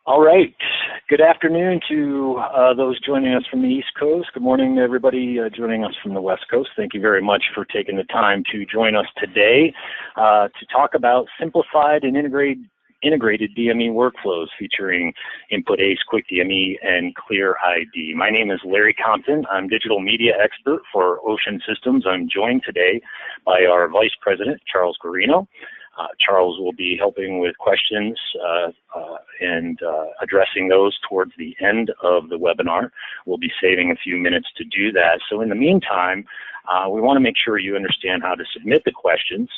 All right. Good afternoon to those joining us from the East Coast. Good morning to everybody joining us from the West Coast. Thank you very much for taking the time to join us today to talk about simplified and integrated DME workflows featuring iNPUT, ACE, QuickDME, and ClearID. My name is Larry Compton. I'm digital media expert for Ocean Systems. I'm joined today by our Vice President, Charles Guarino. Charles will be helping with questions and addressing those towards the end of the webinar. We'll be saving a few minutes to do that. So in the meantime, we want to make sure you understand how to submit the questions.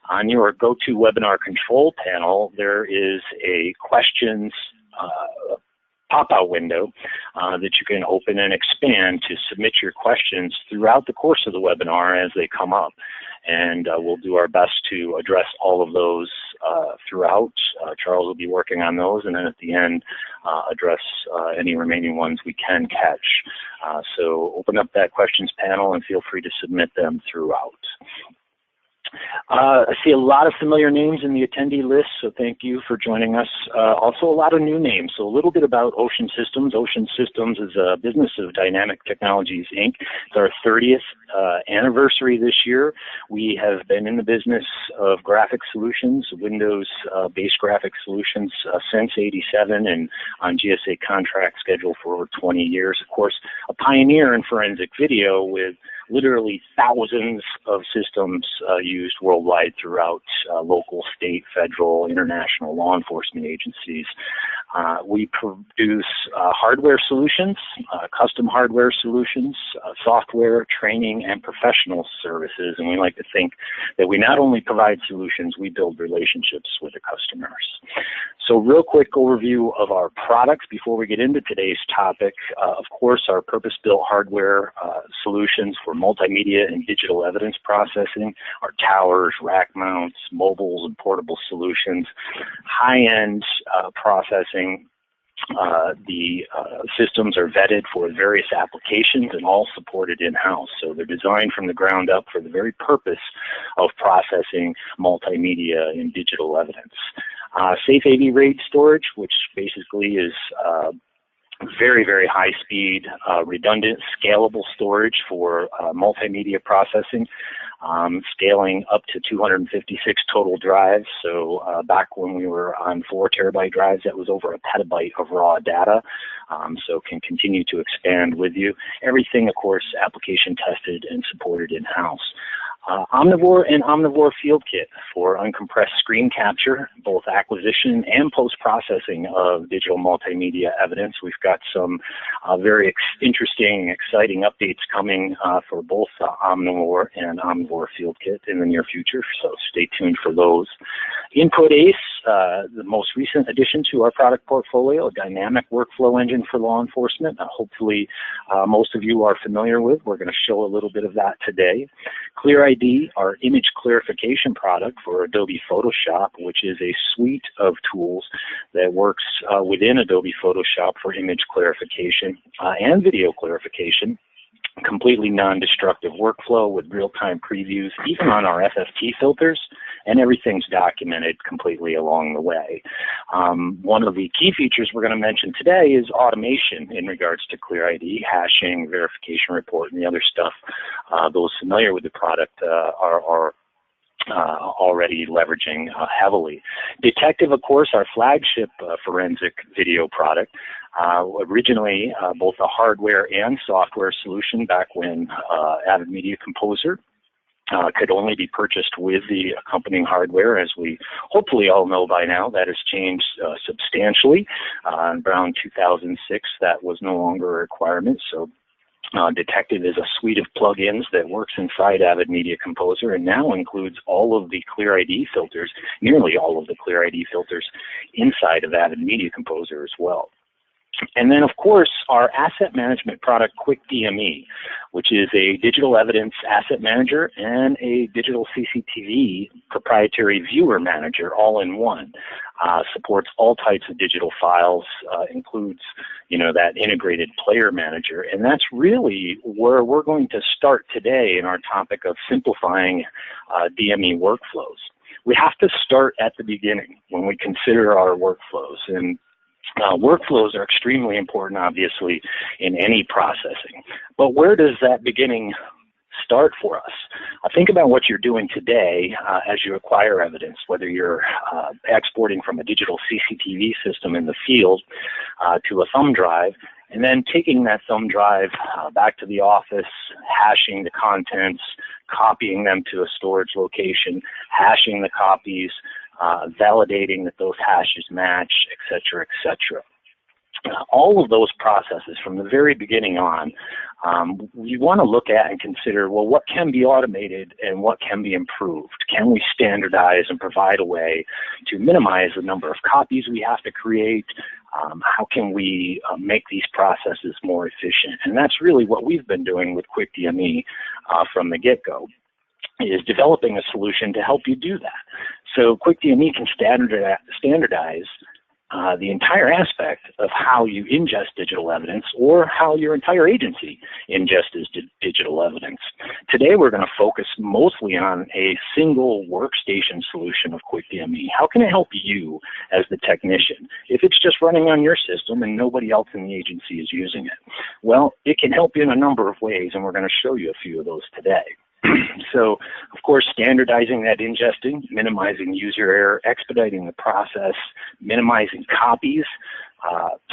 On your GoToWebinar control panel, there is a questions pop-out window that you can open and expand to submit your questions throughout the course of the webinar as they come up. And we'll do our best to address all of those throughout. Charles will be working on those, and then at the end, address any remaining ones we can catch. So open up that questions panel and feel free to submit them throughout. I see a lot of familiar names in the attendee list, so thank you for joining us. Also a lot of new names, so a little bit about Ocean Systems. Ocean Systems is a business of Dynamic Technologies, Inc. It's our 30th anniversary this year. We have been in the business of graphic solutions, Windows-based graphic solutions since '87 and on GSA contract schedule for over 20 years. Of course, a pioneer in forensic video with literally thousands of systems used worldwide throughout local, state, federal, international law enforcement agencies. We produce hardware solutions, custom hardware solutions, software, training, and professional services. And we like to think that we not only provide solutions, we build relationships with the customers. So real quick overview of our products before we get into today's topic. Of course, our purpose-built hardware solutions for multimedia and digital evidence processing, our towers, rack mounts, mobiles, and portable solutions, high-end processing. The systems are vetted for various applications and all supported in-house. So they're designed from the ground up for the very purpose of processing multimedia and digital evidence. Safe AV RAID storage, which basically is very, very high speed, redundant, scalable storage for multimedia processing, scaling up to 256 total drives. So back when we were on 4 terabyte drives, that was over a petabyte of raw data. So can continue to expand with you. Everything, of course, application tested and supported in-house. Omnivore and Omnivore Field Kit for uncompressed screen capture, both acquisition and post-processing of digital multimedia evidence. We've got some very interesting, exciting updates coming for both Omnivore and Omnivore Field Kit in the near future, so stay tuned for those. iNPUT ACE, the most recent addition to our product portfolio, a dynamic workflow engine for law enforcement. Hopefully most of you are familiar with. We're going to show a little bit of that today. ClearID, our image clarification product for Adobe Photoshop, which is a suite of tools that works within Adobe Photoshop for image clarification and video clarification. Completely non-destructive workflow with real-time previews, even on our FFT filters, and everything's documented completely along the way. One of the key features we're going to mention today is automation in regards to ClearID, hashing, verification report, and the other stuff those familiar with the product are already leveraging heavily. Detective, of course, our flagship forensic video product, originally both a hardware and software solution back when Avid Media Composer could only be purchased with the accompanying hardware. As we hopefully all know by now, that has changed substantially. Around 2006, that was no longer a requirement. So Detective is a suite of plugins that works inside Avid Media Composer and now includes all of the ClearID filters, nearly all of the ClearID filters inside of Avid Media Composer as well. And then, of course, our asset management product, QuickDME, which is a digital evidence asset manager and a digital CCTV proprietary viewer manager all in one. Supports all types of digital files, includes, that integrated player manager. And that's really where we're going to start today in our topic of simplifying DME workflows. We have to start at the beginning when we consider our workflows. And Workflows are extremely important, obviously, in any processing. But where does that beginning start for us? Think about what you're doing today as you acquire evidence, whether you're exporting from a digital CCTV system in the field to a thumb drive, and then taking that thumb drive back to the office, hashing the contents, copying them to a storage location, hashing the copies, validating that those hashes match, et cetera, et cetera. All of those processes from the very beginning on, we want to look at and consider, well, what can be automated and what can be improved? Can we standardize and provide a way to minimize the number of copies we have to create? How can we make these processes more efficient? And that's really what we've been doing with QuickDME from the get-go, is developing a solution to help you do that. So QuickDME can standardize the entire aspect of how you ingest digital evidence, or how your entire agency ingests digital evidence. Today we're going to focus mostly on a single workstation solution of QuickDME. How can it help you as the technician if it's just running on your system and nobody else in the agency is using it? Well, it can help you in a number of ways, and we're going to show you a few of those today. So, of course, standardizing that ingesting, minimizing user error, expediting the process, minimizing copies,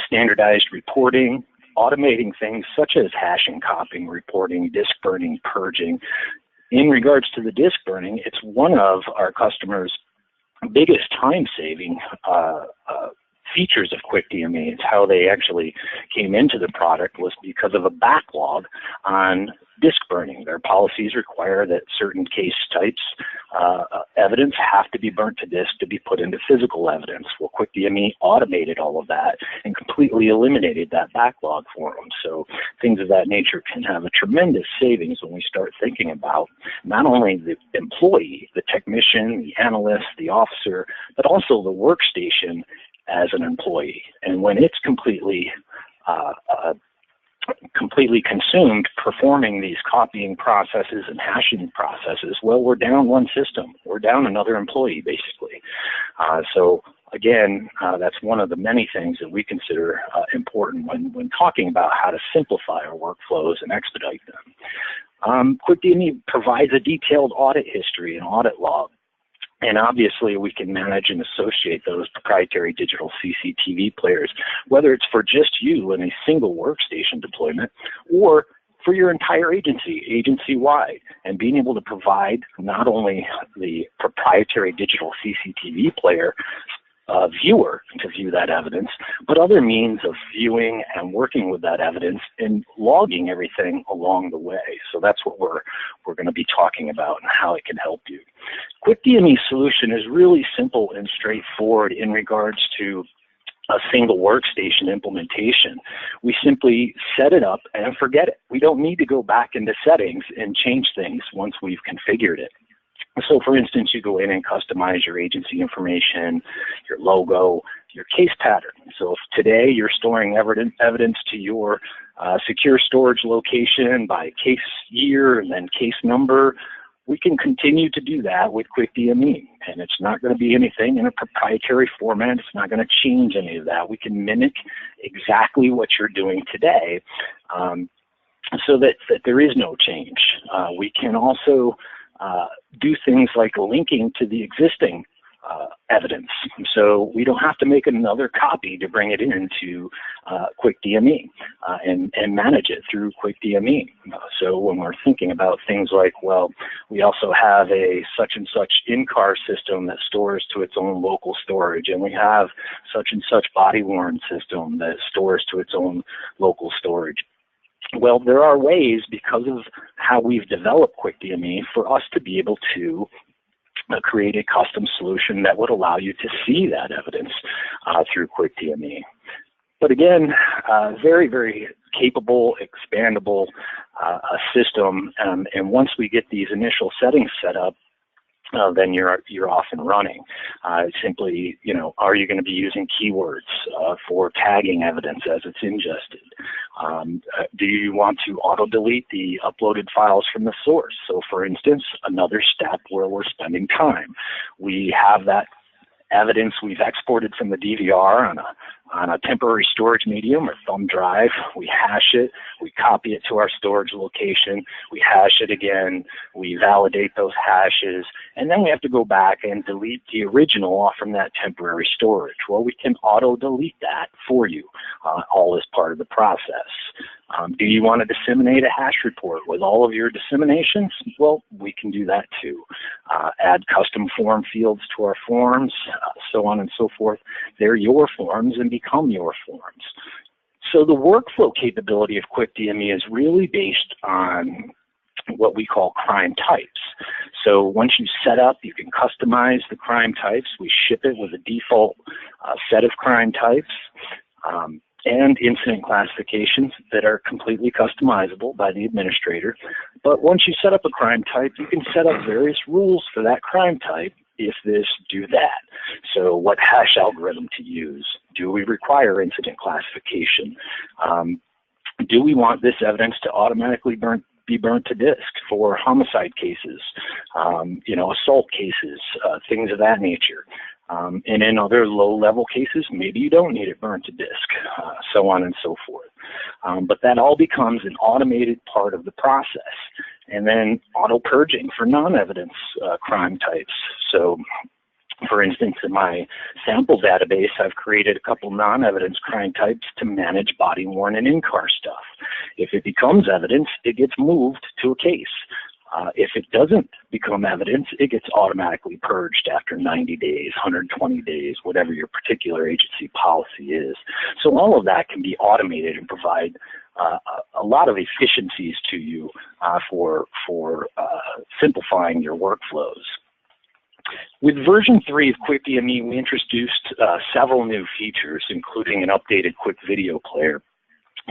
standardized reporting, automating things such as hashing, copying, reporting, disk burning, purging. In regards to the disk burning, it's one of our customers' biggest time-saving features of QuickDME. It's how they actually came into the product, was because of a backlog on disk burning. Their policies require that certain case types evidence have to be burnt to disk to be put into physical evidence. Well, QuickDME automated all of that and completely eliminated that backlog for them. So things of that nature can have a tremendous savings when we start thinking about not only the employee, the technician, the analyst, the officer, but also the workstation as an employee. And when it's completely consumed performing these copying processes and hashing processes, well, we're down one system. We're down another employee, basically. So again, that's one of the many things that we consider important when talking about how to simplify our workflows and expedite them. QuickDME provides a detailed audit history and audit log. And obviously, we can manage and associate those proprietary digital CCTV players, whether it's for just you in a single workstation deployment, or for your entire agency, agency-wide, and being able to provide not only the proprietary digital CCTV player viewer to view that evidence, but other means of viewing and working with that evidence and logging everything along the way. So that's what we're going to be talking about and how it can help you. QuickDME solution is really simple and straightforward in regards to a single workstation implementation. We simply set it up and forget it. We don't need to go back into settings and change things once we've configured it. So for instance, you go in and customize your agency information, your logo, your case pattern. So if today you're storing evidence to your secure storage location by case year and then case number, we can continue to do that with QuickDME. And it's not going to be anything in a proprietary format. It's not going to change any of that. We can mimic exactly what you're doing today so that there is no change. We can also do things like linking to the existing evidence. So we don't have to make another copy to bring it into QuickDME and manage it through QuickDME. So when we're thinking about things like, well, we also have a such and such in-car system that stores to its own local storage, and we have such and such body-worn system that stores to its own local storage. Well, there are ways, because of how we've developed QuickDME, for us to be able to create a custom solution that would allow you to see that evidence through QuickDME. But again, very, very capable, expandable system, and once we get these initial settings set up, then you're off and running. Simply, are you going to be using keywords for tagging evidence as it's ingested? Do you want to auto-delete the uploaded files from the source? So for instance, another step where we're spending time. We have that evidence we've exported from the DVR on on a temporary storage medium or thumb drive. We hash it, we copy it to our storage location, we hash it again, we validate those hashes, and then we have to go back and delete the original off from that temporary storage. Well, we can auto-delete that for you, all as part of the process. Do you want to disseminate a hash report with all of your disseminations? Well, we can do that too. Add custom form fields to our forms, so on and so forth. They're your forms and become your forms. So the workflow capability of QuickDME is really based on what we call crime types. So once you set up, you can customize the crime types. We ship it with a default set of crime types. And incident classifications that are completely customizable by the administrator. But once you set up a crime type, you can set up various rules for that crime type. If this, do that. So what hash algorithm to use? Do we require incident classification? Do we want this evidence to automatically be burnt to disk for homicide cases, assault cases, things of that nature? And in other low-level cases, maybe you don't need it burnt to disk, so on and so forth. But that all becomes an automated part of the process. And then auto-purging for non-evidence crime types. So, for instance, in my sample database, I've created a couple non-evidence crime types to manage body-worn and in-car stuff. If it becomes evidence, it gets moved to a case. If it doesn't become evidence, it gets automatically purged after 90 days, 120 days, whatever your particular agency policy is. So all of that can be automated and provide a lot of efficiencies to you for simplifying your workflows. With version 3 of QuickDME, we introduced several new features, including an updated quick video player.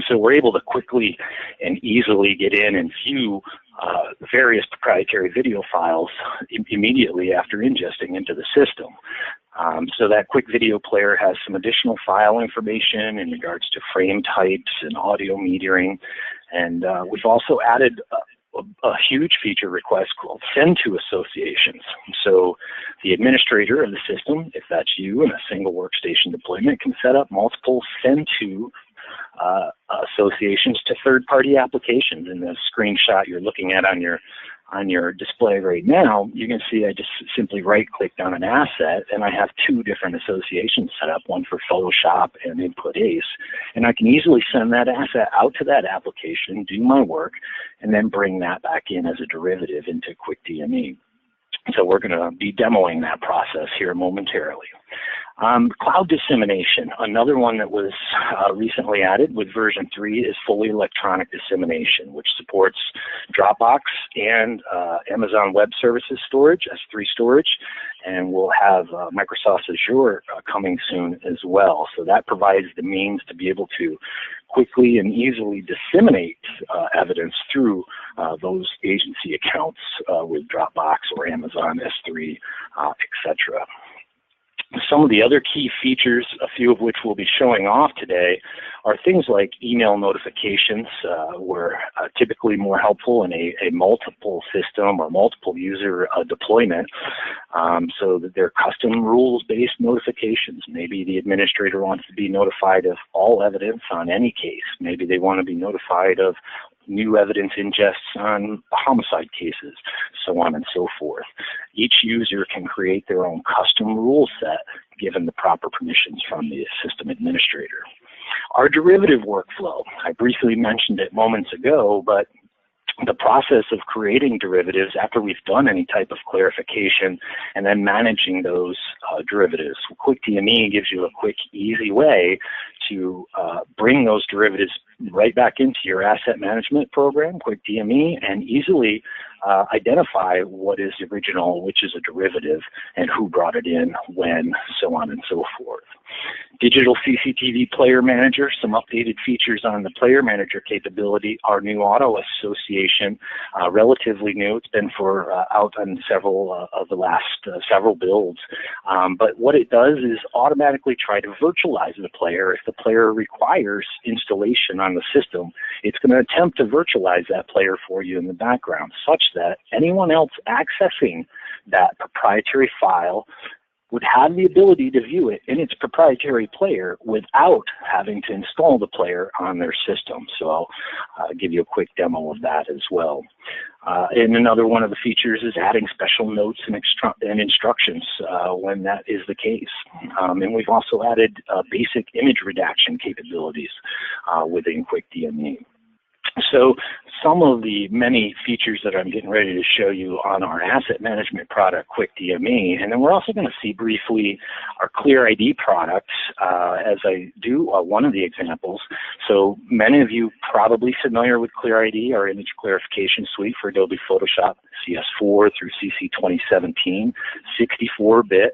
So we're able to quickly and easily get in and view various proprietary video files immediately after ingesting into the system. So that quick video player has some additional file information in regards to frame types and audio metering. And we've also added a huge feature request called send to associations. So the administrator of the system, if that's you in a single workstation deployment, can set up multiple send to associations to third-party applications. In the screenshot you're looking at on your display right now, you can see I just simply right-clicked on an asset, and I have two different associations set up, one for Photoshop and iNPUT ACE, and I can easily send that asset out to that application, do my work, and then bring that back in as a derivative into QuickDME. So we're going to be demoing that process here momentarily. Cloud dissemination, another one that was recently added with version 3 is fully electronic dissemination, which supports Dropbox and Amazon Web Services storage, S3 storage, and we'll have Microsoft Azure coming soon as well. So that provides the means to be able to quickly and easily disseminate evidence through those agency accounts with Dropbox or Amazon S3, etc. Some of the other key features, a few of which we'll be showing off today, are things like email notifications were typically more helpful in a multiple system or multiple user deployment, so that they're custom rules-based notifications. Maybe the administrator wants to be notified of all evidence on any case. Maybe they want to be notified of new evidence ingests on homicide cases, so on and so forth. Each user can create their own custom rule set given the proper permissions from the system administrator. Our derivative workflow, I briefly mentioned it moments ago, but the process of creating derivatives after we've done any type of clarification and then managing those derivatives. QuickDME gives you a quick, easy way to bring those derivatives right back into your asset management program, QuickDME, and easily identify what is original, which is a derivative, and who brought it in, when, so on and so forth. Digital CCTV Player Manager, some updated features on the Player Manager capability. Our new auto association, relatively new. It's been out on several of the last several builds. But what it does is automatically try to virtualize the player. If the player requires installation on the system, it's going to attempt to virtualize that player for you in the background, such that anyone else accessing that proprietary file would have the ability to view it in its proprietary player without having to install the player on their system. So I'll give you a quick demo of that as well. And another one of the features is adding special notes and instructions when that is the case. And we've also added basic image redaction capabilities within QuickDME. So some of the many features that I'm getting ready to show you on our asset management product, QuickDME, and then we're also going to see briefly our ClearID products as I do one of the examples. So many of you probably familiar with ClearID, our image clarification suite for Adobe Photoshop CS4 through CC 2017, 64-bit.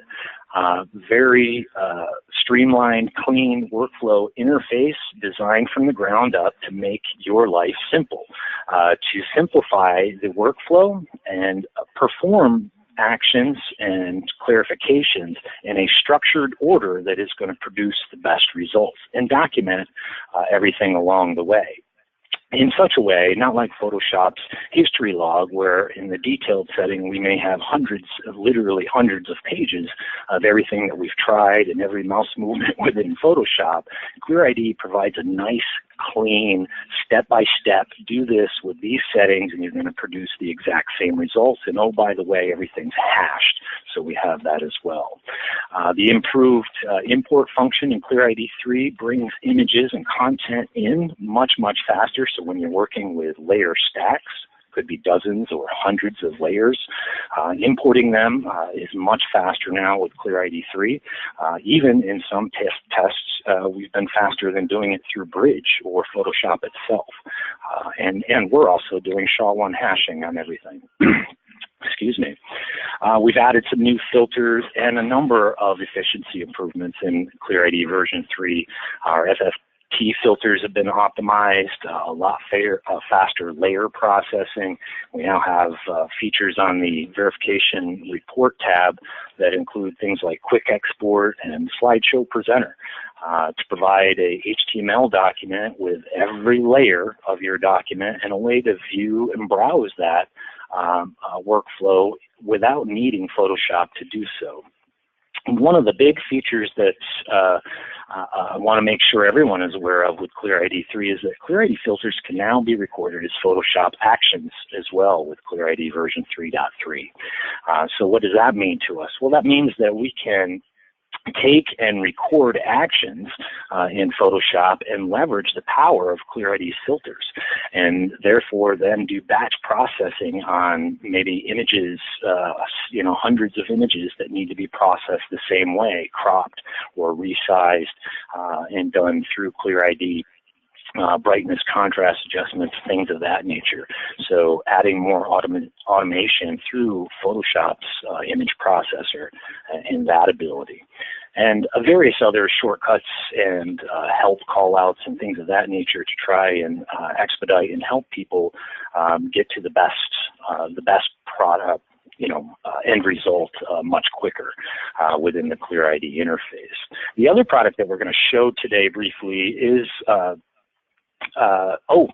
Very streamlined, clean workflow interface designed from the ground up to make your life simple, to simplify the workflow and perform actions and clarifications in a structured order that is going to produce the best results and document everything along the way. In such a way, not like Photoshop's history log, where in the detailed setting we may have hundreds, literally hundreds of pages of everything that we've tried and every mouse movement within Photoshop. ClearID provides a nice, clean, step-by-step, do this with these settings and you're going to produce the exact same results. And oh, by the way, everything's hashed, so we have that as well. The improved import function in ClearID 3 brings images and content in much, much faster. So when you're working with layer stacks, could be dozens or hundreds of layers, importing them is much faster now with ClearID 3. Even in some tests, we've been faster than doing it through Bridge or Photoshop itself. And we're also doing SHA-1 hashing on everything. Excuse me. We've added some new filters and a number of efficiency improvements in ClearID version 3. Our FFT filters have been optimized, a lot faster layer processing. We now have features on the verification report tab that include things like quick export and slideshow presenter to provide a HTML document with every layer of your document and a way to view and browse that workflow without needing Photoshop to do so. And one of the big features that I want to make sure everyone is aware of with ClearID 3 is that ClearID filters can now be recorded as Photoshop actions as well with ClearID version 3.3. So what does that mean to us? Well, that means that we can take and record actions in Photoshop and leverage the power of ClearID's filters, and therefore then do batch processing on maybe images, hundreds of images that need to be processed the same way, cropped or resized and done through ClearID. Brightness, contrast adjustments, things of that nature. So adding more automation through Photoshop's image processor and that ability. And various other shortcuts and help callouts and things of that nature to try and expedite and help people get to the best product, end result much quicker within the ClearID interface. The other product that we're going to show today briefly is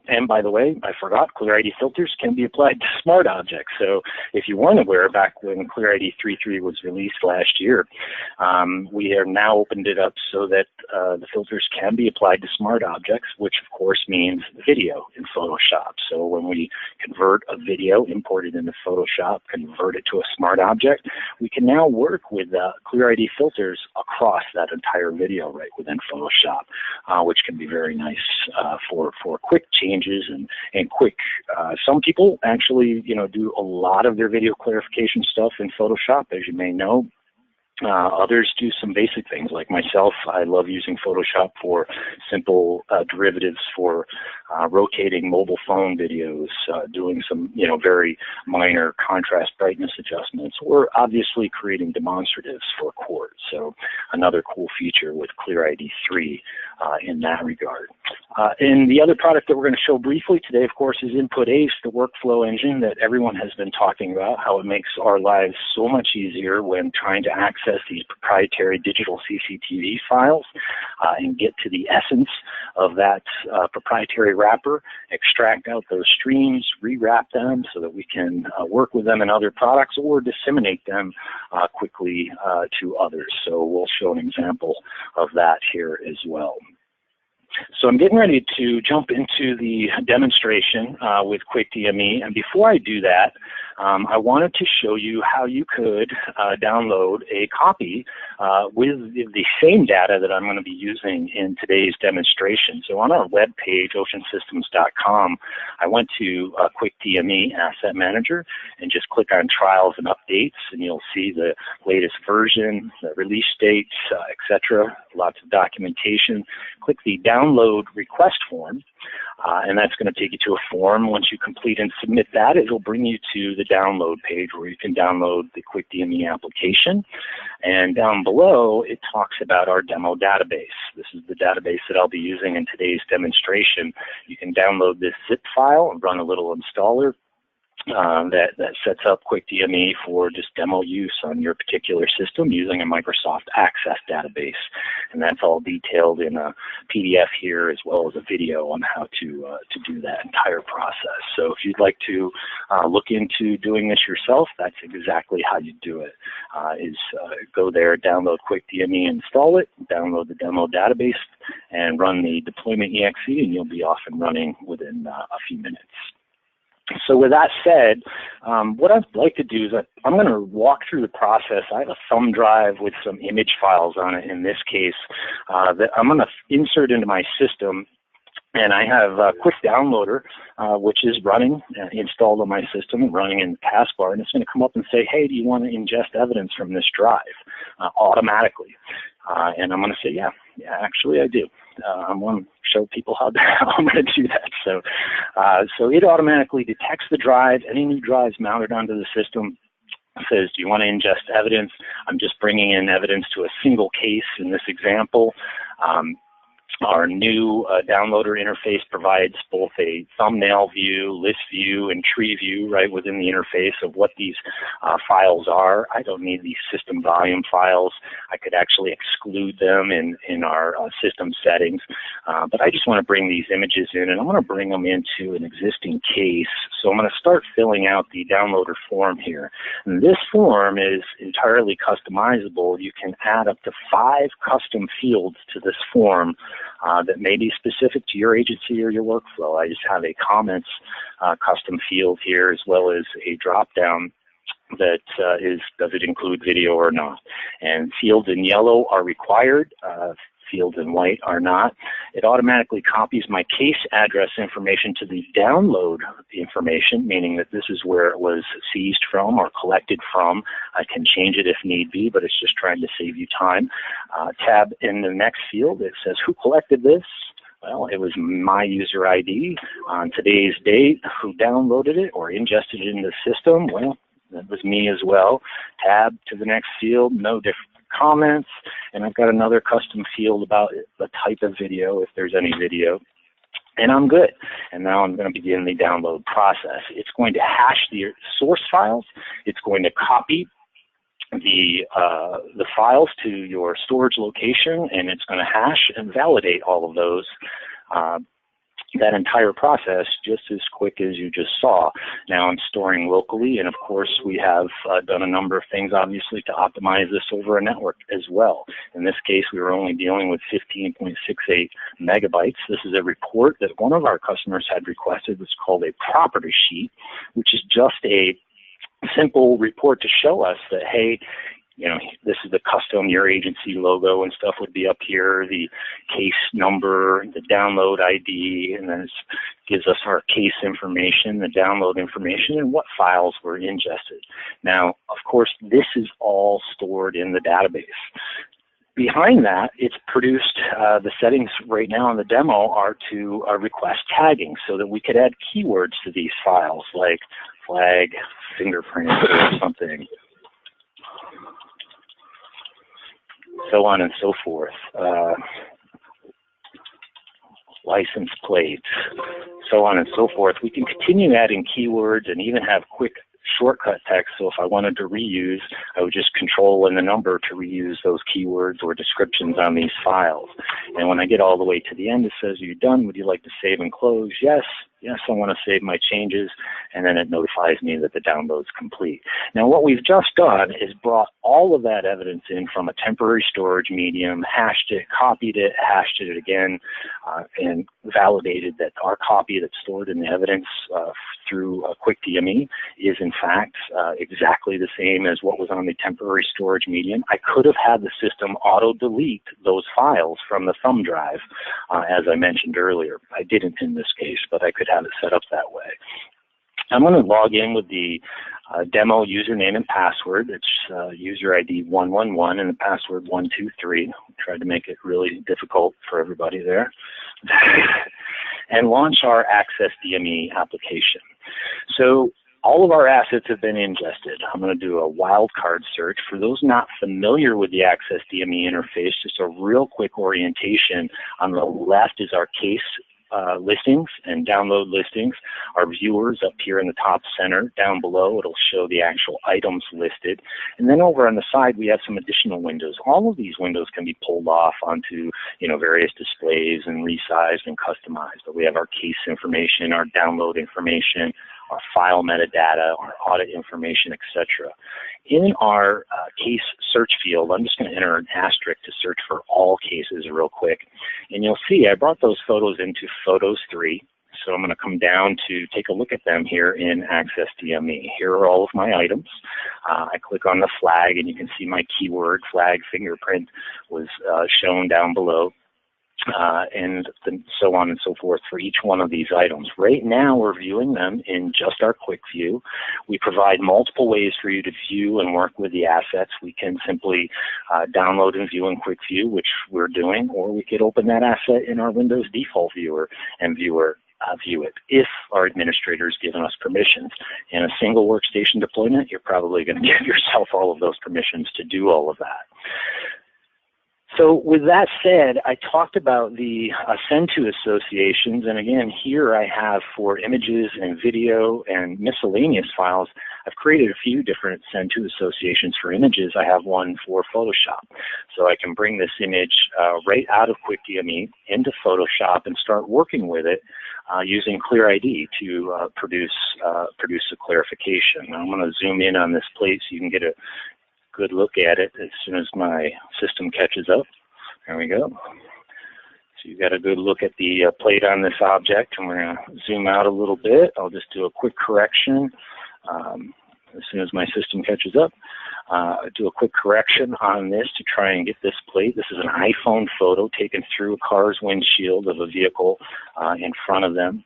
and by the way, I forgot, ClearID filters can be applied to smart objects. So if you weren't aware, back when ClearID 3.3 was released last year, we have now opened it up so that the filters can be applied to smart objects, which of course means video in Photoshop. So when we convert a video imported into Photoshop, convert it to a smart object, we can now work with ClearID filters across that entire video right within Photoshop, which can be very nice for quick changes and quick. Some people actually, do a lot of their video clarification stuff in Photoshop, as you may know. Others do some basic things, like myself. I love using Photoshop for simple derivatives for rotating mobile phone videos, doing some, very minor contrast brightness adjustments, or obviously creating demonstratives for court. So another cool feature with ClearID 3 in that regard. And the other product that we're going to show briefly today, of course, is iNPUT ACE, the workflow engine that everyone has been talking about, how it makes our lives so much easier when trying to access these proprietary digital CCTV files and get to the essence of that proprietary wrapper, extract out those streams, rewrap them so that we can work with them in other products or disseminate them quickly to others. So we'll show an example of that here as well. So I'm getting ready to jump into the demonstration with QuickDME, and before I do that, I wanted to show you how you could download a copy with the same data that I'm going to be using in today's demonstration. So on our web page, oceansystems.com, I went to QuickDME Asset Manager and just click on Trials and Updates, and you'll see the latest version, the release dates, etc. Lots of documentation. Click the Download Request form, and that's going to take you to a form. Once you complete and submit that, it will bring you to the download page where you can download the QuickDME application. And down below, it talks about our demo database. This is the database that I'll be using in today's demonstration. You can download this zip file and run a little installer. That sets up QuickDME for just demo use on your particular system using a Microsoft Access database. And that's all detailed in a PDF here as well as a video on how to do that entire process. So if you'd like to look into doing this yourself, that's exactly how you do it. Go there, download QuickDME, install it, download the demo database, and run the deployment exe, and you'll be off and running within a few minutes. So with that said, what I'd like to do is I'm going to walk through the process. I have a thumb drive with some image files on it in this case that I'm going to insert into my system. And I have a Quick Downloader, which is running, installed on my system and running in the taskbar. And it's going to come up and say, hey, do you want to ingest evidence from this drive automatically? And I'm going to say, yeah, actually I do. I'm going to show people how I'm going to do that. So it automatically detects the drive, any new drives mounted onto the system. Says, do you want to ingest evidence? I'm just bringing in evidence to a single case in this example. Our new downloader interface provides both a thumbnail view, list view, and tree view right within the interface of what these files are. I don't need these system volume files. I could actually exclude them in our system settings. But I just want to bring these images in, and I want to bring them into an existing case. So I'm going to start filling out the downloader form here. And this form is entirely customizable. You can add up to 5 custom fields to this form that may be specific to your agency or your workflow. I just have a comments custom field here, as well as a drop-down that does it include video or not. And fields in yellow are required. Fields in white are not. It automatically copies my case address information to the download information, meaning that this is where it was seized from or collected from. I can change it if need be, but it's just trying to save you time. Tab in the next field, it says who collected this. Well, it was my user ID on today's date. Who downloaded it or ingested it in the system? Well, that was me as well. Tab to the next field, no different comments, and I've got another custom field about the type of video, if there's any video, and I'm good. And now I'm going to begin the download process. It's going to hash the source files. It's going to copy the files to your storage location, and it's going to hash and validate all of those. That entire process just as quick as you just saw. Now I'm storing locally, and of course we have done a number of things obviously to optimize this over a network as well. In this case, we were only dealing with 15.68 megabytes. This is a report that one of our customers had requested. It's called a property sheet, which is just a simple report to show us that, hey, you know, this is the custom, your agency logo and stuff would be up here, the case number, the download ID, and then it gives us our case information, the download information, and what files were ingested. Now, of course, this is all stored in the database. Behind that, it's produced, the settings right now in the demo are to request tagging so that we could add keywords to these files like flag, fingerprint, or something. So on and so forth. license plates, so on and so forth. We can continue adding keywords and even have quick shortcut text. So if I wanted to reuse, I would just control in the number to reuse those keywords or descriptions on these files. And when I get all the way to the end, it says, "Are you done? Would you like to save and close?" Yes. Yes, I want to save my changes, and then it notifies me that the download's complete. Now, what we've just done is brought all of that evidence in from a temporary storage medium, hashed it, copied it, hashed it again, and validated that our copy that's stored in the evidence through QuickDME is, in fact, exactly the same as what was on the temporary storage medium. I could have had the system auto-delete those files from the thumb drive, as I mentioned earlier. I didn't in this case, but I could have it set up that way. I'm going to log in with the demo username and password. It's user ID 111 and the password 123. Tried to make it really difficult for everybody there. And launch our Access DME application. So all of our assets have been ingested. I'm going to do a wildcard search. For those not familiar with the Access DME interface, just a real quick orientation. On the left is our case listings and download listings. Our viewers up here in the top center. Down below, it'll show the actual items listed. And then over on the side, we have some additional windows. All of these windows can be pulled off onto, various displays and resized and customized. But we have our case information, our download information, our file metadata, our audit information, etc. In our case search field, I'm just going to enter an asterisk to search for all cases real quick. And you'll see I brought those photos into Photos 3. So I'm going to come down to take a look at them here in Access DME. Here are all of my items. I click on the flag and you can see my keyword flag fingerprint was shown down below. And so on and so forth for each one of these items. Right now we're viewing them in just our quick view. We provide multiple ways for you to view and work with the assets. We can simply download and view in quick view, which we're doing, or we could open that asset in our Windows default viewer and view it if our administrator's given us permissions. In a single workstation deployment, you're probably going to give yourself all of those permissions to do all of that. So with that said, I talked about the send to associations, and again, here I have for images and video and miscellaneous files, I've created a few different send to associations for images. I have one for Photoshop. So I can bring this image right out of QuickDME into Photoshop and start working with it using ClearID to produce a clarification. Now I'm going to zoom in on this plate so you can get a good look at it as soon as my system catches up. There we go. So you've got a good look at the plate on this object, and we're going to zoom out a little bit. I'll just do a quick correction as soon as my system catches up. Do a quick correction on this to try and get this plate. This is an iPhone photo taken through a car's windshield of a vehicle in front of them.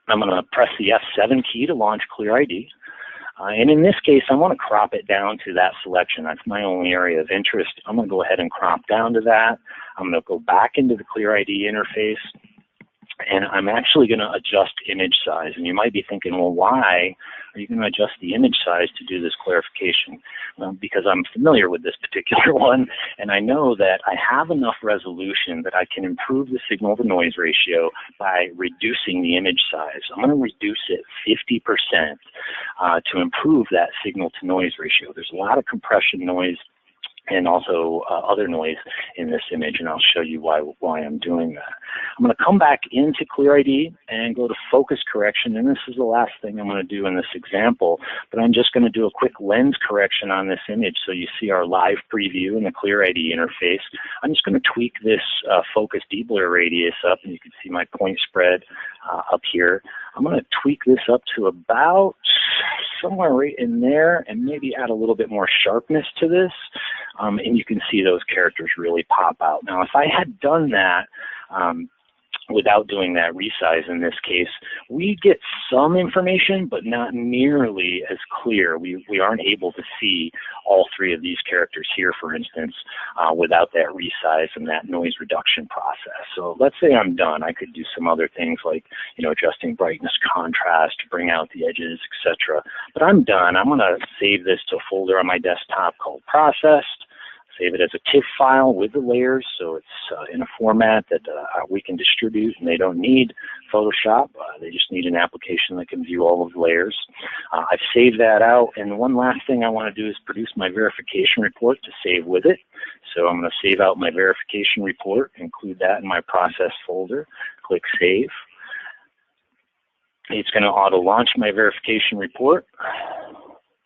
I'm going to press the F7 key to launch ClearID. And in this case, I want to crop it down to that selection. That's my only area of interest. I'm going to go ahead and crop down to that. I'm going to go back into the ClearID interface, and I'm actually going to adjust image size. And you might be thinking, well, why are you going to adjust the image size to do this clarification? Well, because I'm familiar with this particular one, and I know that I have enough resolution that I can improve the signal-to-noise ratio by reducing the image size. I'm going to reduce it 50% to improve that signal-to-noise ratio. There's a lot of compression noise and also other noise in this image, and I'll show you why I'm doing that. I'm going to come back into ClearID and go to focus correction, and this is the last thing I'm going to do in this example, but I'm just going to do a quick lens correction on this image so you see our live preview in the ClearID interface. I'm just going to tweak this focus deblur radius up, and you can see my point spread up here. I'm going to tweak this up to about somewhere right in there and maybe add a little bit more sharpness to this. And you can see those characters really pop out. Now, if I had done that without doing that resize in this case, we get some information, but not nearly as clear. We aren't able to see all three of these characters here, for instance, without that resize and that noise reduction process. So let's say I'm done. I could do some other things like, adjusting brightness, contrast, bring out the edges, etc. But I'm done. I'm going to save this to a folder on my desktop called Processed. save it as a TIFF file with the layers, so it's in a format that we can distribute, and they don't need Photoshop. They just need an application that can view all of the layers. I've saved that out, and one last thing I want to do is produce my verification report to save with it. So I'm going to save out my verification report, include that in my process folder, click Save. It's going to auto-launch my verification report.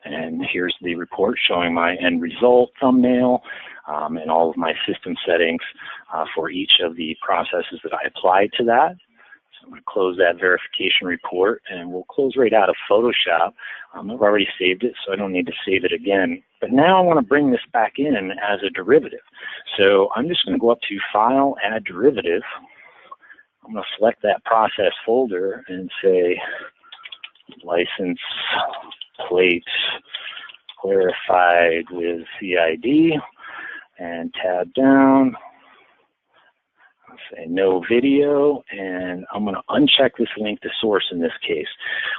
And here's the report showing my end result thumbnail and all of my system settings for each of the processes that I applied to that. So I'm going to close that verification report, and we'll close right out of Photoshop. I've already saved it, so I don't need to save it again. But now I want to bring this back in as a derivative. So I'm just going to go up to File, Add Derivative. I'm going to select that process folder and say license plate clarified with CID, and tab down. I'll say no video, and I'm going to uncheck this link to source in this case.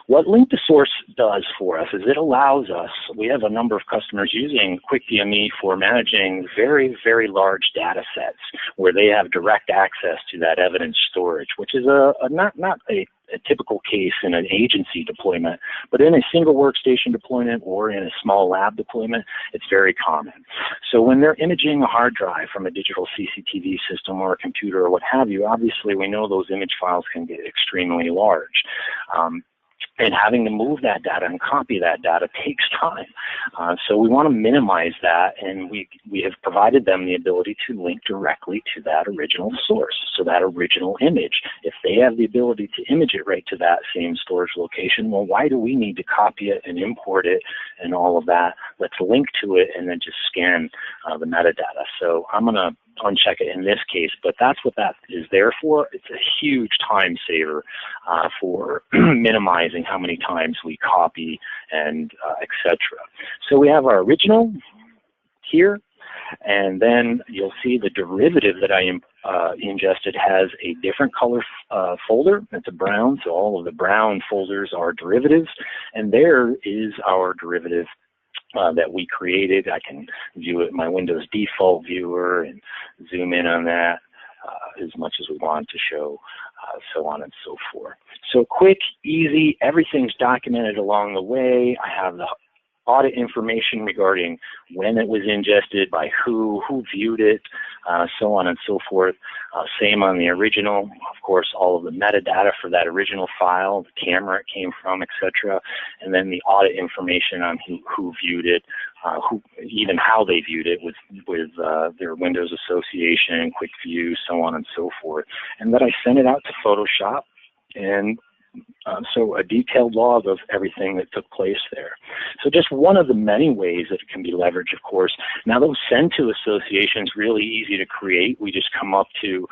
What link to source does for us is it allows us, we have a number of customers using QuickDME for managing very, very large data sets where they have direct access to that evidence storage, which is not a typical case in an agency deployment, but in a single workstation deployment or in a small lab deployment, it's very common. So when they're imaging a hard drive from a digital CCTV system or a computer or what have you, obviously we know those image files can get extremely large. And having to move that data and copy that data takes time. So we want to minimize that, and we have provided them the ability to link directly to that original source, so that original image. If they have the ability to image it right to that same storage location, well, why do we need to copy it and import it and all of that? Let's link to it and then just scan the metadata. So I'm going to uncheck it in this case, but that's what that is there for. It's a huge time saver for minimizing how many times we copy and etc. So we have our original here, and then you'll see the derivative that I ingested has a different color folder. It's a brown, so all of the brown folders are derivatives, and there is our derivative that we created. I can view it in my Windows default viewer and zoom in on that as much as we want to show, so on and so forth. So quick, easy, everything's documented along the way. I have the audit information regarding when it was ingested, by who viewed it, so on and so forth. Same on the original. Of course, all of the metadata for that original file, the camera it came from, etc. And then the audit information on who viewed it, even how they viewed it with their Windows Association, Quick View, so on and so forth. And then I sent it out to Photoshop, and so a detailed log of everything that took place there. So just one of the many ways that it can be leveraged, of course. Now those send to associations, really easy to create. We just come up to,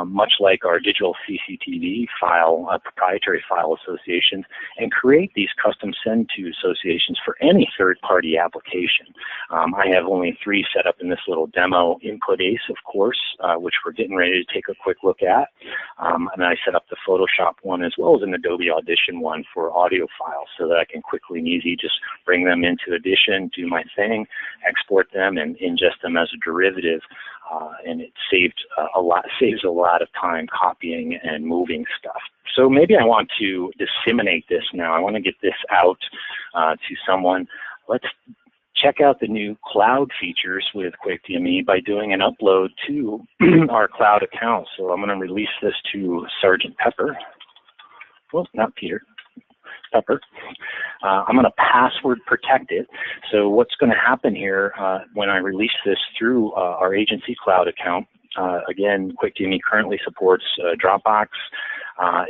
much like our digital CCTV file, proprietary file associations, and create these custom send to associations for any third-party application. I have only 3 set up in this little demo. INPUT ACE, of course, which we're getting ready to take a quick look at. And I set up the Photoshop one as well as an Adobe Audition one for audio files, so that I can quickly and easy just bring them into Audition, do my thing, export them, and ingest them as a derivative. And it saves a lot of time copying and moving stuff. So maybe I want to disseminate this now. I want to get this out to someone. Let's check out the new cloud features with QuickDME by doing an upload to our cloud account. So I'm going to release this to Sergeant Pepper. Well, not Peter, Pepper. I'm going to password protect it. So what's going to happen here when I release this through our agency cloud account, again, QuickDME currently supports Dropbox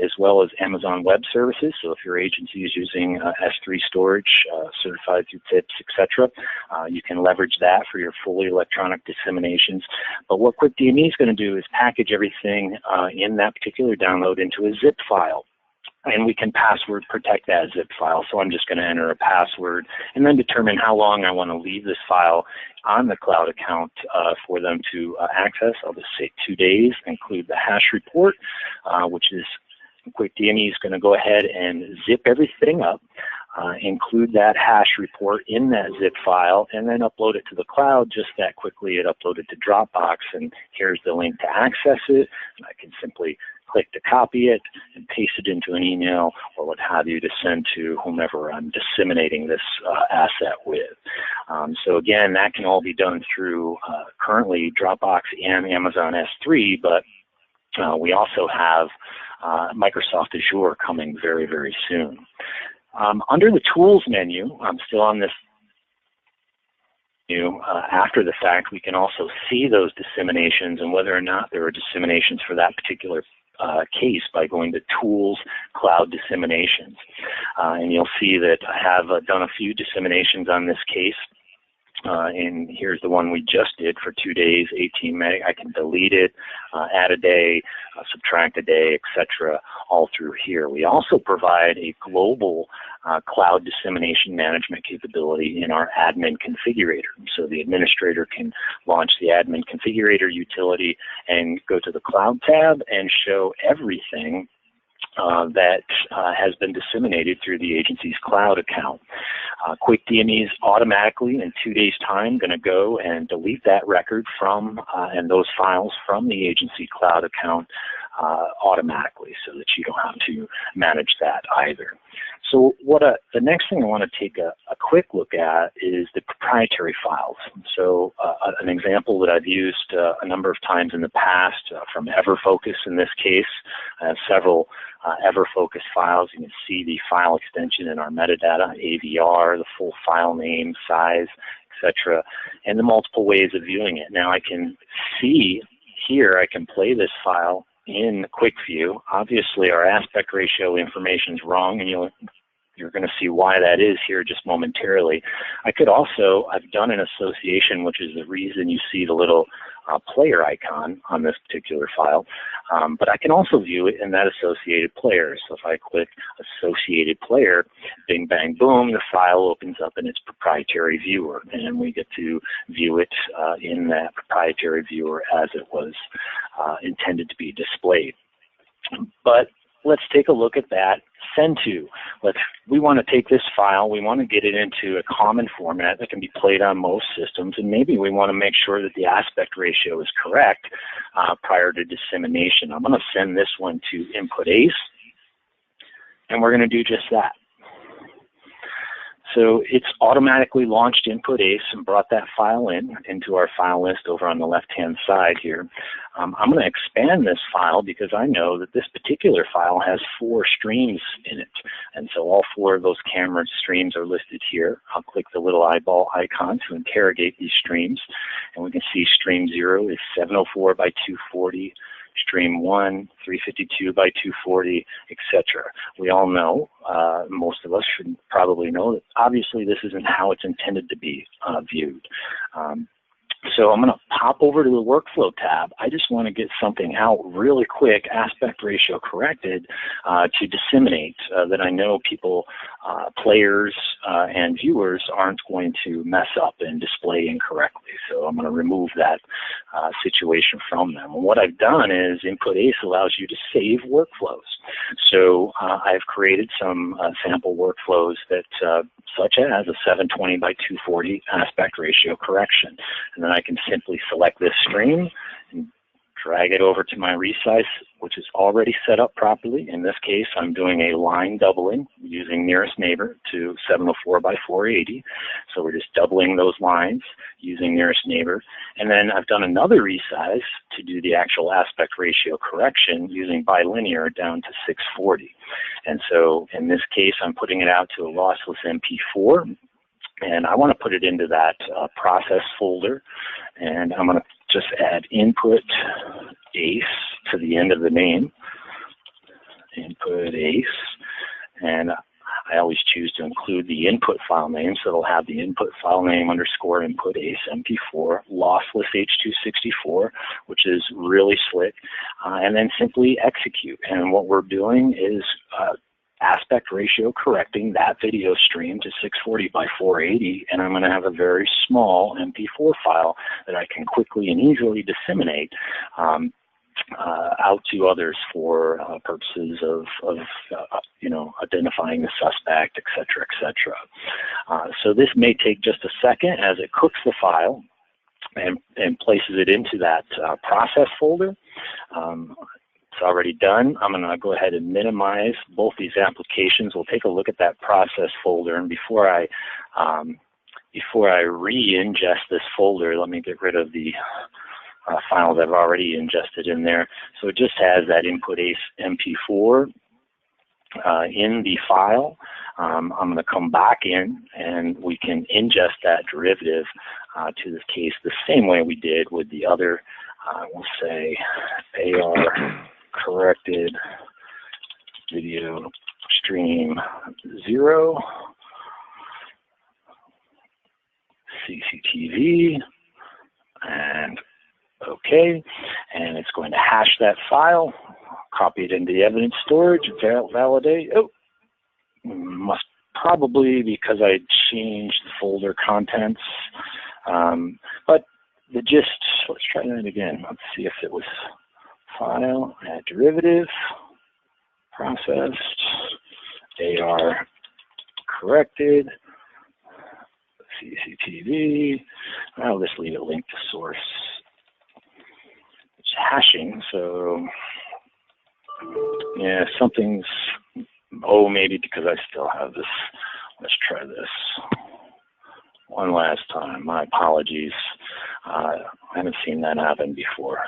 as well as Amazon Web Services. So if your agency is using S3 storage, certified through PIPS, etc., you can leverage that for your fully electronic disseminations. But what QuickDME is going to do is package everything in that particular download into a zip file. And we can password protect that zip file. So I'm just going to enter a password and then determine how long I want to leave this file on the cloud account for them to access. I'll just say 2 days, include the hash report, which is QuickDME is going to go ahead and zip everything up. include that hash report in that zip file, and then upload it to the cloud just that quickly. It uploaded to Dropbox, and here's the link to access it. And I can simply click to copy it and paste it into an email or what have you to send to whomever I'm disseminating this asset with. So again, that can all be done through currently Dropbox and Amazon S3, but we also have Microsoft Azure coming very, very soon. Under the Tools menu, I'm still on this menu. After the fact, we can also see those disseminations and whether or not there are disseminations for that particular case by going to Tools, Cloud Disseminations. And you'll see that I have done a few disseminations on this case. And here's the one we just did for 2 days, 18 meg. I can delete it, add a day, subtract a day, etc., all through here. We also provide a global cloud dissemination management capability in our admin configurator. So the administrator can launch the admin configurator utility and go to the cloud tab and show everything that has been disseminated through the agency's cloud account. QuickDME is automatically in 2 days' time going to go and delete that record from and those files from the agency cloud account automatically, so that you don't have to manage that either. So the next thing I want to take a quick look at is the proprietary files. So an example that I've used a number of times in the past from EverFocus in this case. I have several EverFocus files. You can see the file extension in our metadata, AVR, the full file name, size, etc., and the multiple ways of viewing it. Now I can see here, I can play this file in quick view. Obviously our aspect ratio information is wrong, and you're going to see why that is here just momentarily. I could also, I've done an association, which is the reason you see the little player icon on this particular file, but I can also view it in that associated player. So if I click associated player, bing, bang, boom, the file opens up in its proprietary viewer, and we get to view it in that proprietary viewer as it was intended to be displayed. But let's take a look at that send to. We want to take this file, we want to get it into a common format that can be played on most systems, and maybe we want to make sure that the aspect ratio is correct prior to dissemination. I'm going to send this one to input ACE, and we're going to do just that. So it's automatically launched input ACE and brought that file into our file list over on the left-hand side here. I'm going to expand this file because I know that this particular file has 4 streams in it. And so all 4 of those camera streams are listed here. I'll click the little eyeball icon to interrogate these streams. And we can see stream 0 is 704 by 240. Stream 1, 352 by 240, etc. We all know, most of us should probably know, that obviously this isn't how it's intended to be viewed. So I'm going to pop over to the Workflow tab. I just want to get something out really quick, aspect ratio corrected, to disseminate that I know people, players and viewers aren't going to mess up and display incorrectly. So I'm going to remove that situation from them. And what I've done is input ACE allows you to save workflows. So I've created some sample workflows that, such as a 720 by 240 aspect ratio correction. And then I can simply select this stream and drag it over to my resize, which is already set up properly. In this case, I'm doing a line doubling using nearest neighbor to 704 by 480. So we're just doubling those lines using nearest neighbor. And then I've done another resize to do the actual aspect ratio correction using bilinear down to 640. And so in this case, I'm putting it out to a lossless MP4. And I want to put it into that process folder. And I'm going to just add input ACE to the end of the name. Input ACE. And I always choose to include the input file name, so it'll have the input file name underscore input ACE MP4 lossless H264, which is really slick, and then simply execute. And what we're doing is aspect ratio correcting that video stream to 640 by 480, and I'm going to have a very small MP4 file that I can quickly and easily disseminate out to others for purposes of you know, identifying the suspect, et cetera, et cetera. So this may take just a second as it cooks the file and places it into that process folder. It's already done. I'm going to go ahead and minimize both these applications. We'll take a look at that process folder, and before I re-ingest this folder, let me get rid of the files I've already ingested in there. So it just has that input ACE MP4 in the file. I'm going to come back in and we can ingest that derivative to this case the same way we did with the other, we'll say AR corrected video stream 0, CCTV, and OK, and it's going to hash that file, copy it into the evidence storage, validate. Oh, must probably because I changed the folder contents. But the gist, let's try that again. Let's see if it was file, add derivative, processed, AR corrected, CCTV. I'll just leave it linked to source. It's hashing, so yeah, something's, oh, maybe because I still have this. Let's try this one last time. My apologies. I haven't seen that happen before.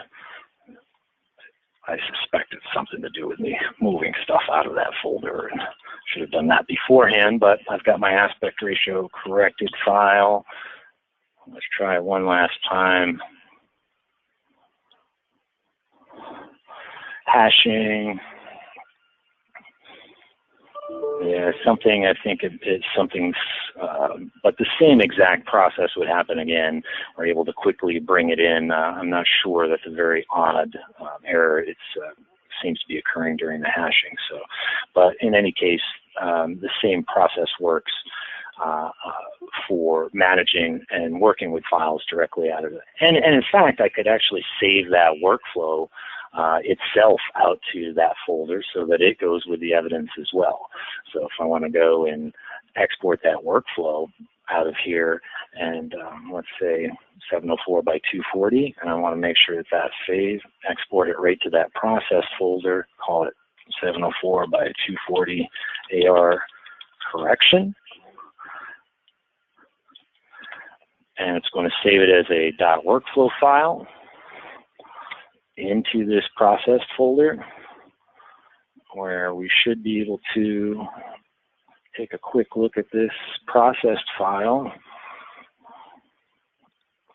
I suspect it's something to do with me moving stuff out of that folder, and should have done that beforehand, but I've got my aspect ratio corrected file. Let's try it one last time. Hashing. Yeah, something, I think it's something, but the same exact process would happen again. We're able to quickly bring it in. I'm not sure. That's a very odd error. It seems to be occurring during the hashing. So, but in any case, the same process works for managing and working with files directly out of it. And in fact, I could actually save that workflow itself out to that folder so that it goes with the evidence as well. So if I want to go and export that workflow out of here and let's say 704 by 240, and I want to make sure that that's saved, export it right to that process folder, call it 704 by 240 AR correction. And it's going to save it as a .workflow file into this processed folder, where we should be able to take a quick look at this processed file.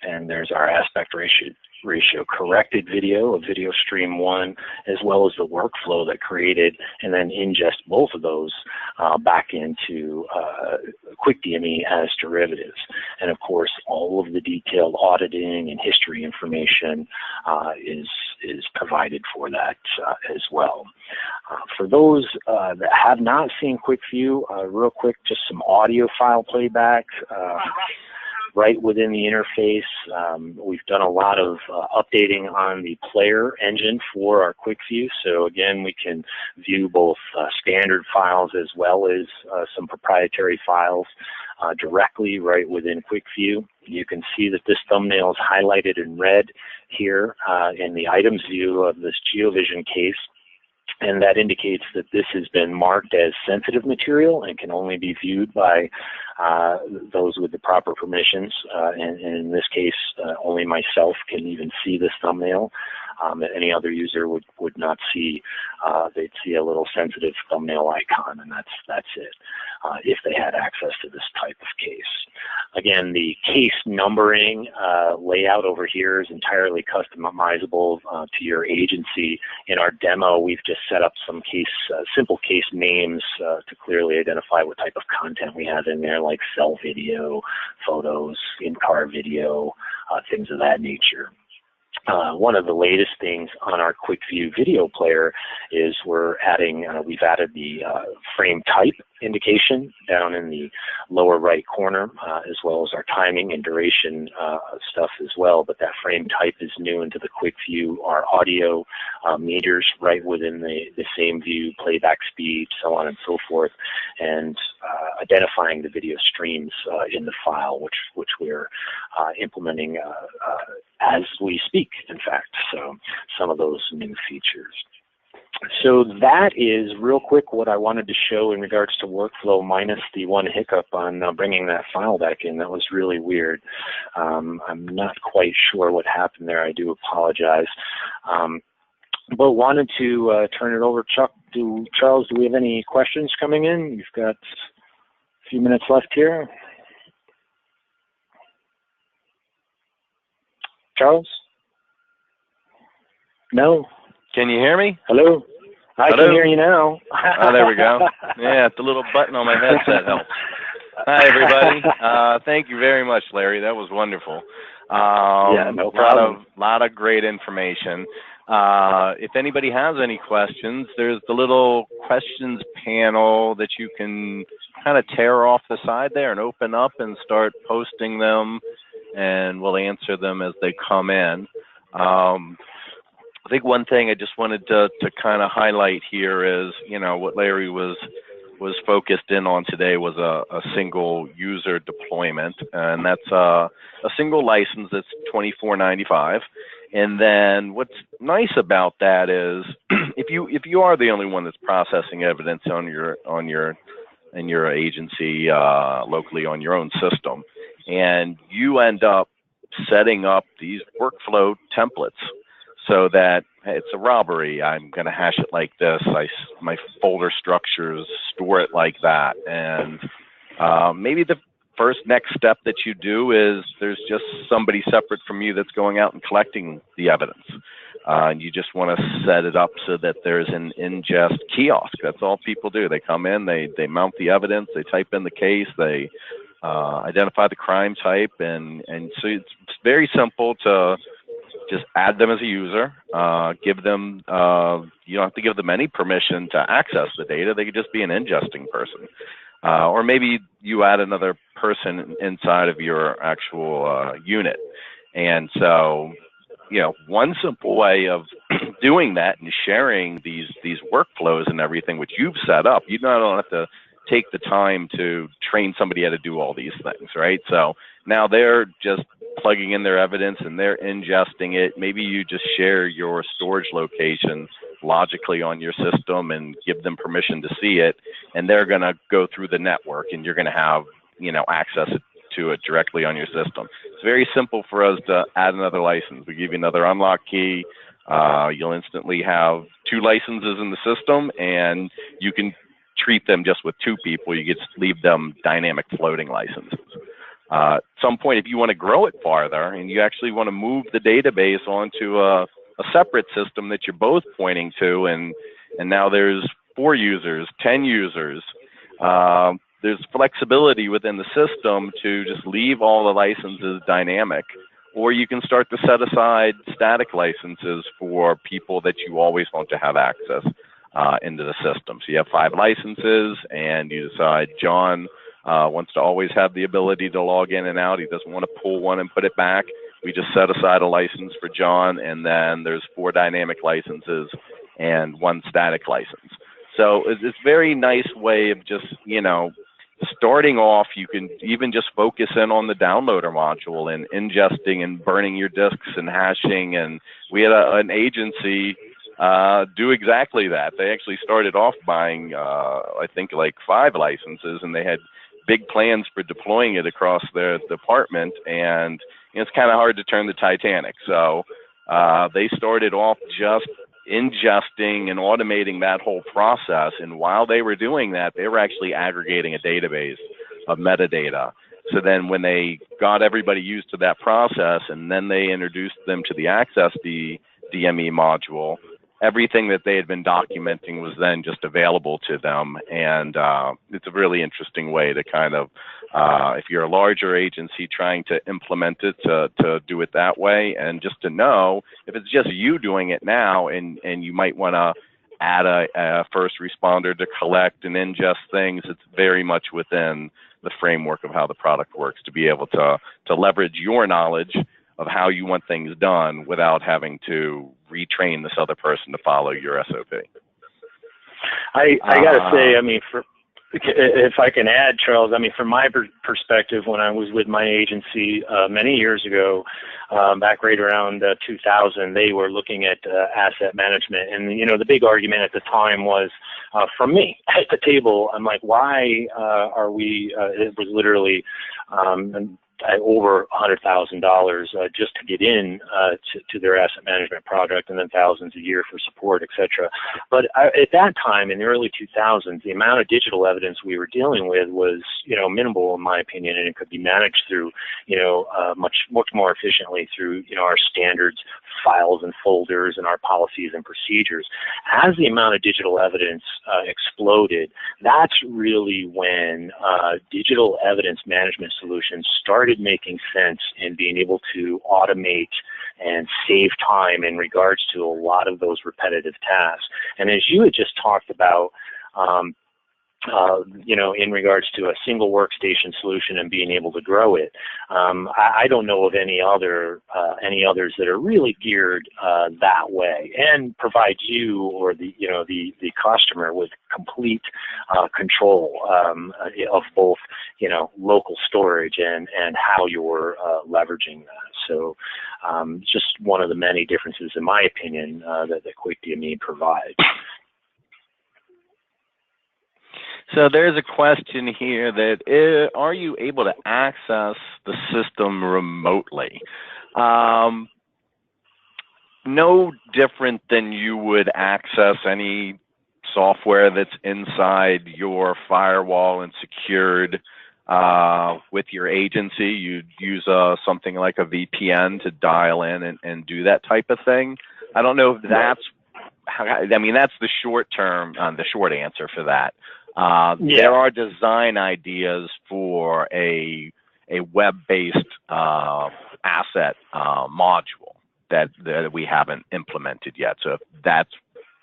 And there's our aspect ratio corrected video, a video stream 1, as well as the workflow that created, and then ingest both of those back into QuickDME as derivatives. And of course, all of the detailed auditing and history information is provided for that as well. For those that have not seen QuickView, real quick, just some audio file playback. Right within the interface, we've done a lot of updating on the player engine for our QuickView. So again, we can view both standard files as well as some proprietary files directly right within QuickView. You can see that this thumbnail is highlighted in red here in the items view of this GeoVision case. And that indicates that this has been marked as sensitive material and can only be viewed by those with the proper permissions. And in this case, only myself can even see this thumbnail. Any other user would not see. They'd see a little sensitive thumbnail icon, and that's it. If they had access to this type of case. Again, the case numbering layout over here is entirely customizable to your agency. In our demo, we've just set up some simple case names to clearly identify what type of content we have in there, like cell video, photos, in-car video, things of that nature. One of the latest things on our QuickView video player is we've added the frame type indication down in the lower right corner, as well as our timing and duration stuff as well. But that frame type is new into the quick view. Our audio meters right within the same view, playback speed, so on and so forth, and identifying the video streams in the file, which we're implementing as we speak, in fact. So some of those new features. So that is real quick what I wanted to show in regards to workflow, minus the one hiccup on bringing that file back in. That was really weird. I'm not quite sure what happened there. I do apologize. But wanted to turn it over. Charles, do we have any questions coming in? You've got a few minutes left here. Charles? No? Can you hear me? Hello? I can hear you now. Oh, there we go. Yeah, the little button on my headset helps. Hi, everybody. Thank you very much, Larry. That was wonderful. Yeah, no problem. Lot of great information. If anybody has any questions, there's the little questions panel that you can kind of tear off the side there and open up and start posting them, and we'll answer them as they come in. I think one thing I just wanted to kind of highlight here is, you know, what Larry was focused in on today was a single user deployment, and that's a single license that's $24.95. And then what's nice about that is if you are the only one that's processing evidence in your agency locally on your own system, and you end up setting up these workflow templates so that it's a robbery, I'm going to hash it like this, my folder structures store it like that, and maybe the first next step that you do is there's just somebody separate from you that's going out and collecting the evidence. And you just want to set it up so that there's an ingest kiosk. That's all people do. They come in, they mount the evidence, they type in the case, they identify the crime type, and so it's very simple to just add them as a user, give them, you don't have to give them any permission to access the data. They could just be an ingesting person. Or maybe you add another person inside of your actual unit. And so, you know, one simple way of doing that and sharing these workflows and everything which you've set up, you don't have to take the time to train somebody how to do all these things, right? So now they're just plugging in their evidence and they're ingesting it. Maybe you just share your storage location logically on your system and give them permission to see it, and they're going to go through the network and you're going to have, you know, access to it directly on your system. It's very simple for us to add another license. We give you another unlock key. You'll instantly have 2 licenses in the system, and you can treat them just with 2 people. You get to leave them dynamic floating licenses. At some point, if you want to grow it farther and you actually want to move the database onto a separate system that you're both pointing to, and now there's 4 users, 10 users, there's flexibility within the system to just leave all the licenses dynamic, or you can start to set aside static licenses for people that you always want to have access into the system. So you have 5 licenses, and you decide John wants to always have the ability to log in and out. He doesn't want to pull one and put it back. We just set aside a license for John, and then there's 4 dynamic licenses and 1 static license. So it's a very nice way of just, you know, starting off. You can even just focus in on the downloader module and ingesting and burning your disks and hashing. And we had an agency do exactly that. They actually started off buying, I think, like 5 licenses, and they had big plans for deploying it across their department, and it's kind of hard to turn the Titanic. So they started off just ingesting and automating that whole process, and while they were doing that, they were actually aggregating a database of metadata. So then when they got everybody used to that process, and then they introduced them to the Access DME module, everything that they had been documenting was then just available to them. And it's a really interesting way to kind of, if you're a larger agency trying to implement it, to do it that way. And just to know, if it's just you doing it now, and you might want to add a first responder to collect and ingest things. It's very much within the framework of how the product works to be able to leverage your knowledge of how you want things done without having to retrain this other person to follow your SOP. I gotta say, I mean, if I can add, Charles, I mean, from my perspective, when I was with my agency many years ago, back right around 2000, they were looking at asset management. And, you know, the big argument at the time was, from me at the table, I'm like, why are we, it was literally over $100,000 just to get in to their asset management product, and then thousands a year for support, etc. But at that time, in the early 2000s, the amount of digital evidence we were dealing with was, you know, minimal in my opinion, and it could be managed through, you know, much more efficiently through, you know, our standards files and folders and our policies and procedures. As the amount of digital evidence exploded, that's really when digital evidence management solutions started making sense in being able to automate and save time in regards to a lot of those repetitive tasks. And as you had just talked about, you know, in regards to a single workstation solution and being able to grow it, I don't know of any others that are really geared that way and provide you or the customer with complete control of both, you know, local storage and how you're leveraging that. So just one of the many differences, in my opinion, that QuickDME provides. So there's a question here that, are you able to access the system remotely? No different than you would access any software that's inside your firewall and secured with your agency. You'd use something like a VPN to dial in and do that type of thing. I don't know if that's, I mean, that's the short term, the short answer for that. There are design ideas for a web-based asset module that we haven't implemented yet. So if that's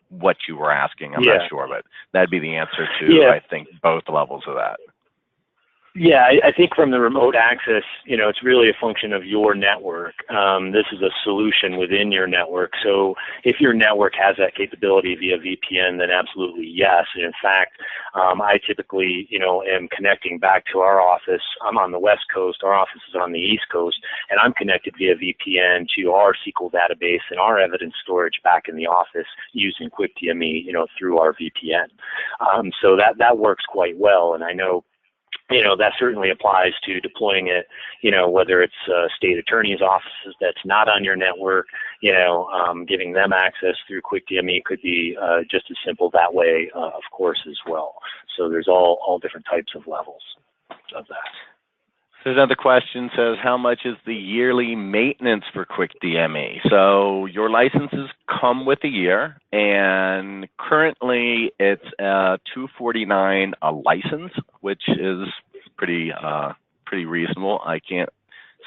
what you were asking, I'm not sure, but that'd be the answer to, I think, both levels of that. Yeah, I think from the remote access, you know, it's really a function of your network. This is a solution within your network. So if your network has that capability via VPN, then absolutely yes. And in fact, I typically, you know, am connecting back to our office. I'm on the West Coast. Our office is on the East Coast, and I'm connected via VPN to our SQL database and our evidence storage back in the office using QuickDME, you know, through our VPN. So that works quite well, and I know, you know, that certainly applies to deploying it, you know, whether it's state attorney's offices that's not on your network, you know, giving them access through QuickDME could be just as simple that way, of course, as well. So there's all different types of levels of that. So another question says, how much is the yearly maintenance for QuickDME? So your licenses come with a year, and currently it's $249 a license, which is pretty reasonable. I can't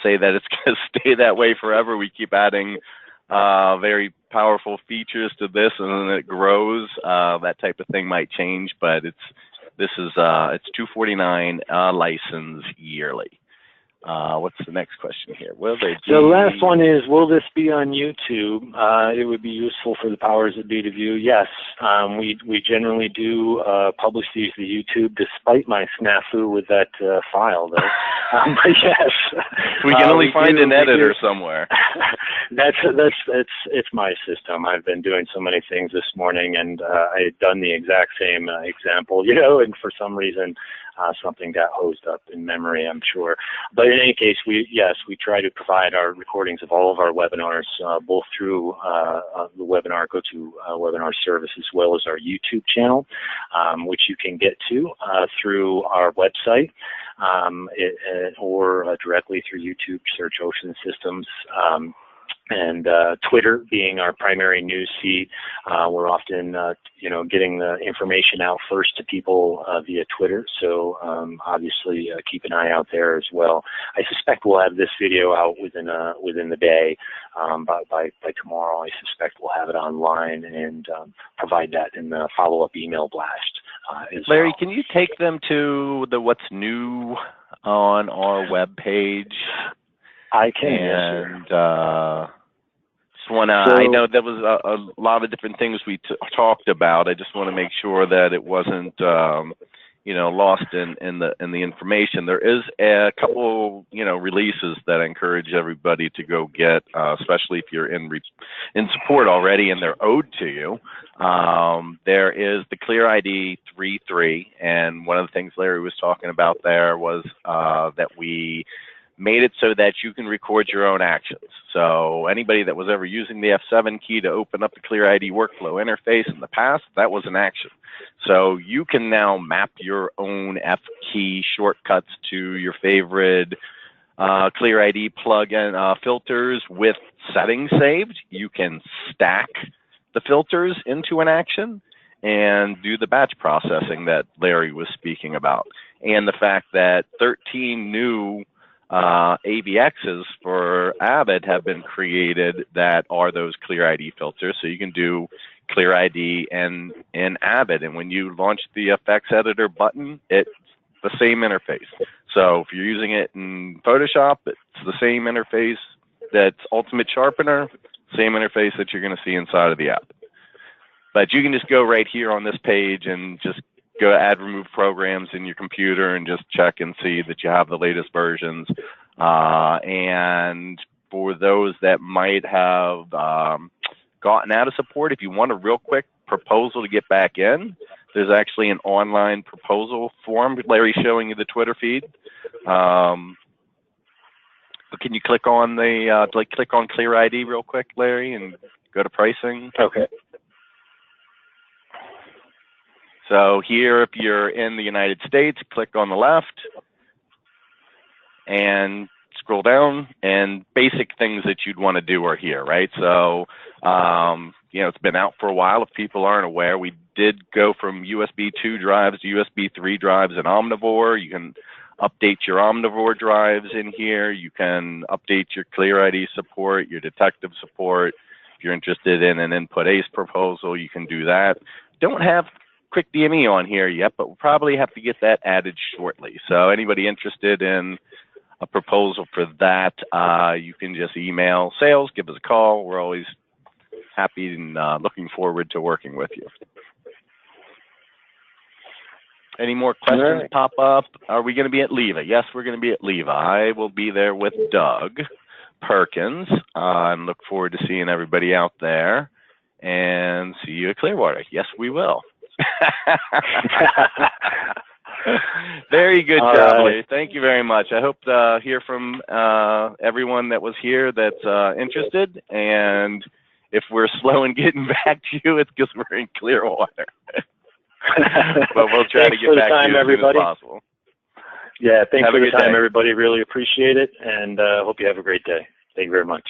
say that it's going to stay that way forever. We keep adding very powerful features to this, and then it grows. That type of thing might change, but it's $249 license yearly. What's the next question here? Will they be... The last one is, will this be on YouTube? It would be useful for the powers that be to view. Yes, we generally do publish these to YouTube, despite my snafu with that file, though. But yes, we can only find an editor somewhere. It's my system. I've been doing so many things this morning, and I had done the exact same example, you know, and for some reason something got hosed up in memory, I'm sure. But in any case, we try to provide our recordings of all of our webinars, both through the webinar GoToWebinar service, as well as our YouTube channel, which you can get to through our website or directly through YouTube. Search Ocean Systems. and Twitter being our primary news feed. We're often, getting the information out first to people via Twitter. So obviously keep an eye out there as well. I suspect we'll have this video out within the day. By tomorrow, I suspect we'll have it online and provide that in the follow-up email blast as Larry, well. can you take them to the what's new on our webpage? I can, and, yes, sir. I know there was a lot of different things we talked about. I just want to make sure that it wasn't, lost in the information. There is a couple, releases that I encourage everybody to go get, especially if you're in support already and they're owed to you. There is the ClearID 3.3, and one of the things Larry was talking about there was that we made it so that you can record your own actions. So anybody that was ever using the F7 key to open up the ClearID workflow interface in the past, that was an action. So you can now map your own F key shortcuts to your favorite ClearID plugin filters with settings saved. You can stack the filters into an action and do the batch processing that Larry was speaking about. And the fact that 13 new AVXs for Avid have been created that are those ClearID filters, so you can do ClearID and in Avid. And when you launch the effects editor button, it's the same interface. So if you're using it in Photoshop, it's the same interface that's Ultimate Sharpener, same interface that you're going to see inside of the app. But you can just go right here on this page and just go add remove programs in your computer and just check and see that you have the latest versions. And for those that might have gotten out of support, if you want a real quick proposal to get back in, there's actually an online proposal form. Larry's showing you the Twitter feed. But can you click on click on ClearID real quick, Larry, and go to pricing? Okay. So here, if you're in the United States, click on the left and scroll down, and basic things that you'd want to do are here, right? So, it's been out for a while. If people aren't aware, we did go from USB 2 drives to USB 3 drives in Omnivore. You can update your Omnivore drives in here. You can update your ClearID support, your detective support. If you're interested in an input ACE proposal, you can do that. Don't have QuickDME on here yet, but we'll probably have to get that added shortly. So anybody interested in a proposal for that, you can just email sales, give us a call. We're always happy and looking forward to working with you. Any more questions pop up? Are we going to be at LEVA? Yes, we're going to be at LEVA. I will be there with Doug Perkins and look forward to seeing everybody out there, and see you at Clearwater. Yes, we will. Very good job, Larry. Thank you very much. I hope to hear from everyone that was here that's interested, and if we're slow in getting back to you, it's because we're in Clearwater. But we'll try to get back to you as soon as possible. Yeah, thanks for the time, everybody. Really appreciate it, and hope you have a great day. Thank you very much.